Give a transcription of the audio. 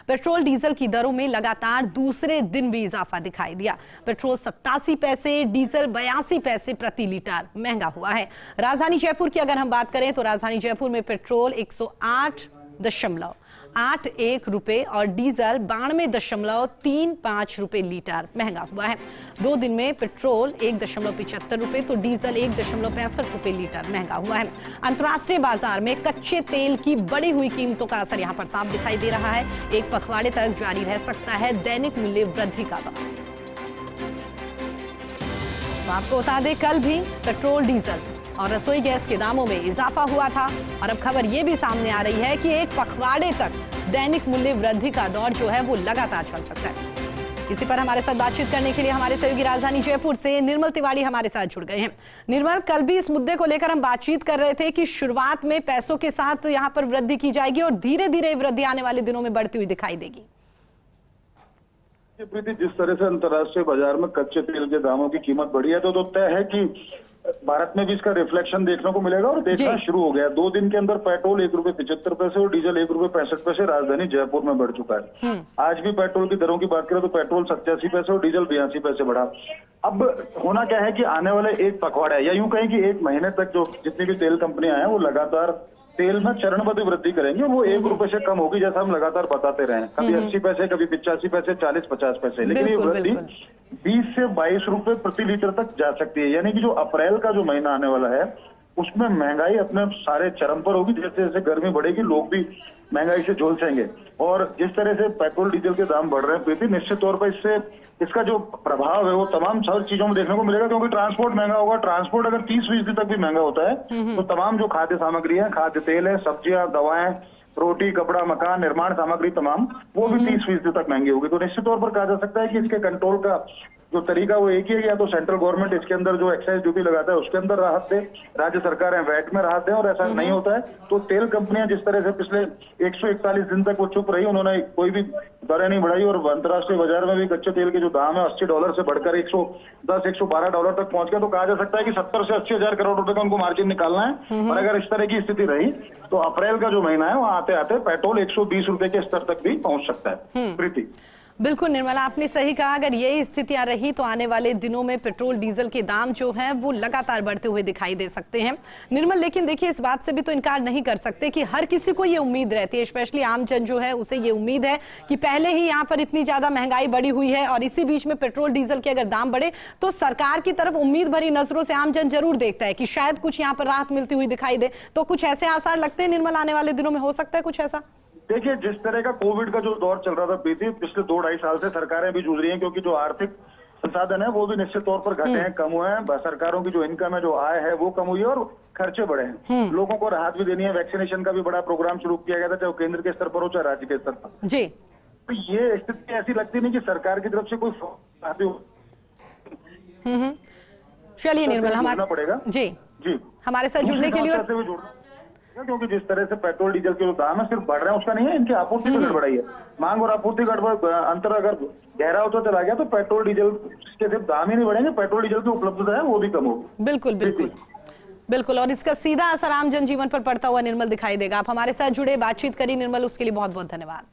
Petrol diesel की दरों में लगातार दूसरे दिन भी इजाफा दिखाई दिया। पेट्रोल 87 पैसे, डीजल 82 पैसे प्रति लीटर महंगा हुआ है। राजधानी जयपुर की अगर हम बात करें तो राजधानी जयपुर में पेट्रोल 108.81 रुपए और डीजल 92.35 रुपए लीटर महंगा हुआ है। 2 दिन में पेट्रोल 1.75 रुपए तो डीजल 1.65 रुपए लीटर महंगा हुआ है। अंतर्राष्ट्रीय बाजार में कच्चे तेल की बढ़ी हुई कीमतों का असर यहां पर साफ दिखाई दे रहा है। एक पखवाड़े तक जारी रह सकता है दैनिक मूल्य वृद्धि का दौर। तो आपको बता दें, कल भी पेट्रोल, डीजल और रसोई गैस के दामों में इजाफा हुआ था और अब खबर यह भी सामने आ रही है कि एक पखवाड़े तक दैनिक मूल्य वृद्धि का दौर जो है वो लगातार चल सकता है। इसी पर हमारे साथ बातचीत करने के लिए हमारे सहयोगी राजधानी जयपुर से निर्मल तिवारी हमारे साथ जुड़ गए हैं। निर्मल, कल भी इस मुद्दे को लेकर हम बातचीत कर रहे थे कि शुरुआत में पैसों के साथ यहां पर वृद्धि की जाएगी और धीरे धीरे वृद्धि आने वाले दिनों में बढ़ती हुई दिखाई देगी। प्रीति, जिस तरह से अंतर्राष्ट्रीय बाजार में कच्चे तेल के दामों की कीमत बढ़ी है तो तय है कि भारत में भी इसका रिफ्लेक्शन देखने को मिलेगा और देखना शुरू हो गया। 2 दिन के अंदर पेट्रोल 1 रुपए 75 पैसे और डीजल 1 रुपए 65 पैसे राजधानी जयपुर में बढ़ चुका है। आज भी पेट्रोल की दरों की बात करें तो पेट्रोल 87 पैसे और डीजल 82 पैसे बढ़ा। अब होना क्या है कि आने वाले एक पखवाड़ा है या यूं कहें कि 1 महीने तक जो जितनी भी तेल कंपनियां हैं वो लगातार तेल में चरणबद्ध वृद्धि करेंगे। वो 1 रुपए से कम होगी, जैसा हम लगातार बताते रहे। कभी 80 पैसे, कभी 85 पैसे, 40-50 पैसे, लेकिन ये वृद्धि 20 से 22 रुपए प्रति लीटर तक जा सकती है। यानी कि जो अप्रैल का जो महीना आने वाला है उसमें महंगाई अपने सारे चरम पर होगी। जैसे जैसे गर्मी बढ़ेगी लोग भी महंगाई से झोलसेंगे और जिस तरह से पेट्रोल डीजल के दाम बढ़ रहे हैं प्रीति, निश्चित तौर पर इससे इसका जो प्रभाव है वो तमाम सारी चीजों में देखने को मिलेगा। क्योंकि ट्रांसपोर्ट महंगा होगा। ट्रांसपोर्ट अगर 30% तक भी महंगा होता है तो तमाम जो खाद्य सामग्री है, खाद्य तेल है, सब्जियां, दवाएं, रोटी, कपड़ा, मकान, निर्माण सामग्री तमाम, वो भी 30% तक महंगी होगी। तो निश्चित तौर पर कहा जा सकता है कि इसके कंट्रोल का जो तरीका वो एक ही है, या तो सेंट्रल गवर्नमेंट इसके अंदर जो एक्साइज ड्यूटी लगाता है उसके अंदर राहत दे, राज्य सरकारें वैट में राहत दें, और ऐसा नहीं होता है तो तेल कंपनियां जिस तरह से पिछले 141 दिन तक वो चुप रही, उन्होंने कोई भी दरें नहीं बढ़ाई और अंतर्राष्ट्रीय बाजार में भी कच्चे तेल के जो दाम है $80 से बढ़कर $110-112 तक पहुंच गया। तो कहा जा सकता है कि 70 से 80 हजार करोड़ रुपए का उनको मार्जिन निकालना है। और अगर इस तरह की स्थिति रही तो अप्रैल का जो महीना है वहां आते आते पेट्रोल 120 रुपए के स्तर तक भी पहुंच सकता है। प्रीति, बिल्कुल निर्मला, आपने सही कहा। अगर यही स्थितियां रही तो आने वाले दिनों में पेट्रोल डीजल के दाम जो हैं वो लगातार बढ़ते हुए दिखाई दे सकते हैं। निर्मल, लेकिन देखिए, इस बात से भी तो इनकार नहीं कर सकते कि हर किसी को ये उम्मीद रहती है, स्पेशली आम जन जो है उसे ये उम्मीद है कि पहले ही यहाँ पर इतनी ज्यादा महंगाई बढ़ी हुई है और इसी बीच में पेट्रोल डीजल के अगर दाम बढ़े तो सरकार की तरफ उम्मीद भरी नजरों से आम जन जरूर देखता है कि शायद कुछ यहाँ पर राहत मिलती हुई दिखाई दे। तो कुछ ऐसे आसार लगते हैं निर्मल, आने वाले दिनों में हो सकता है कुछ ऐसा? देखिए, जिस तरह का कोविड का जो दौर चल रहा था प्रीति, पिछले 2-2.5 साल से सरकारें भी जूझ रही हैं क्योंकि जो आर्थिक संसाधन है वो भी निश्चित तौर पर घटे हैं, कम हुए हैं। सरकारों की जो इनकम है, जो आय है वो कम हुई है और खर्चे बढ़े हैं। लोगों को राहत भी देनी है। वैक्सीनेशन का भी बड़ा प्रोग्राम शुरू किया गया था, चाहे केंद्र के स्तर पर हो चाहे राज्य के स्तर पर जी। तो ये स्थिति ऐसी लगती नहीं कि सरकार की तरफ से कोई चलिए निर्मल, हमारा पड़ेगा जी हमारे साथ जुड़ने के लिए, क्योंकि जिस तरह से पेट्रोल डीजल के जो दाम है सिर्फ बढ़ रहे हैं उसका नहीं है, इनकी आपूर्ति में गड़बड़ाई है। मांग और आपूर्ति गड़बड़ अंतर अगर गहरा होता चला गया तो पेट्रोल डीजल के सिर्फ दाम ही नहीं बढ़ेंगे, पेट्रोल डीजल की उपलब्धता है वो भी कम होगी। बिल्कुल बिल्कुल बिल्कुल, और इसका सीधा असर आम जनजीवन पर पड़ता हुआ निर्मल दिखाई देगा। आप हमारे साथ जुड़े, बातचीत करी निर्मल, उसके लिए बहुत बहुत धन्यवाद।